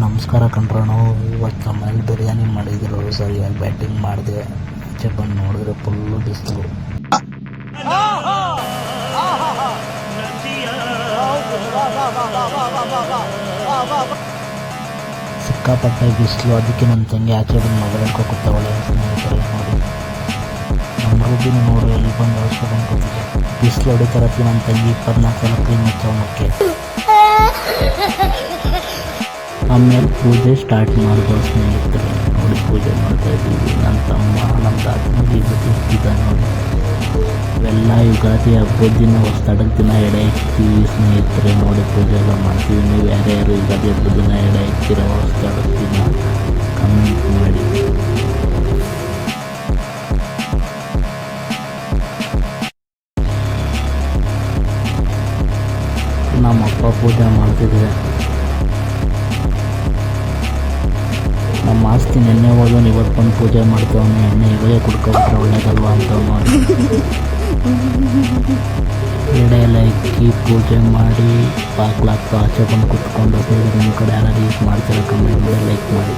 ನಮಸ್ಕಾರ ಕಣ್ರಣ್ಣು. ಇವತ್ತು ನಮ್ಮ ಮನೇಲಿ ಬಿರಿಯಾನಿ ಮಾಡಿದ್ರು. ಸರಿಯಾಗಿ ಬ್ಯಾಟಿಂಗ್ ಮಾಡಿದೆ. ಆಚೆ ಬಂದು ನೋಡಿದ್ರೆ ಫುಲ್ಲು ಬಿಸಿಲು. ಸಿಕ್ಕಾಪಟ್ಟೆ ಬಿಸಿಲು. ಅದಕ್ಕೆ ನನ್ನ ತಂಗಿ ಆಚೆ ಬಂದು ಮೊಬೈಲ್ ಕೂತಾವಳೆ. ಸ್ನೇಹಿತರೆ ನೋಡಿ, ನಮ್ಮ ರೂಬಿನ ನೋಡು ಎಲ್ಲಿ ಬಂದು ಬಂದು ಬಿಸಿಲು ಹೊಡಿತಾರತ್ತಿ. ನನ್ನ ತಂಗಿ 24 ಸಲ ಕ್ಲೀನ್ ಹಚ್ಚವನಕ್ಕೆ. ಆಮೇಲೆ ಪೂಜೆ ಸ್ಟಾರ್ಟ್ ಮಾಡಿದ್ರು. ಸ್ನೇಹಿತರೆ ನೋಡಿ, ಪೂಜೆ ಮಾಡ್ತಾ ಇದ್ದೀವಿ. ನನ್ನ ತಮ್ಮ ನಮ್ಮ ತಾತನ ಇರ್ತಿದ್ದ ನೋಡಿ. ಇವೆಲ್ಲ ಯುಗಾದಿ ಹಬ್ಬದ ದಿನ ಹೊಸಡದ ದಿನ ಎಡೆ ಇಕ್ತೀವಿ. ಸ್ನೇಹಿತರೆ ನೋಡಿ, ಪೂಜೆ ಎಲ್ಲ ಮಾಡ್ತೀವಿ. ನೀವು ಯಾರ್ಯಾರು ಯುಗಾದಿ ಹಬ್ಬದ ದಿನ ಎಡೆ ಇಕ್ತೀರ ಹೊಸಡದ ದಿನ ಕಮೆಂಟ್ ಮಾಡಿ. ನಮ್ಮಪ್ಪ ಪೂಜೆ ಮಾಡ್ತಿದ್ರೆ ನಮ್ಮ ಆಸ್ತಿ ನೆನ್ನೆ ಹೋದವನು ಇವತ್ತು ಬಂದು ಪೂಜೆ ಮಾಡ್ತವನು. ಎಣ್ಣೆ ಇವಾಗೆ ಕುಡ್ಕೊಬಿಟ್ರೆ ಒಳ್ಳೇದಲ್ವ ಅಂತ ನೋಡಿ ಎಡೆ ಎಲ್ಲ ಇಕ್ಕಿ ಪೂಜೆ ಮಾಡಿ ಬಾಗ್ಲಾಗ್ತಾ ಆಚೆ ಬಂದು ಕುತ್ಕೊಂಡು. ನಿಮ್ಮ ಕಡೆ ಯಾರು ಯೂಸ್ ಮಾಡ್ತೀರಾ ಕಮೆಂಟ್ ಮಾಡಿ, ಲೈಕ್ ಮಾಡಿ.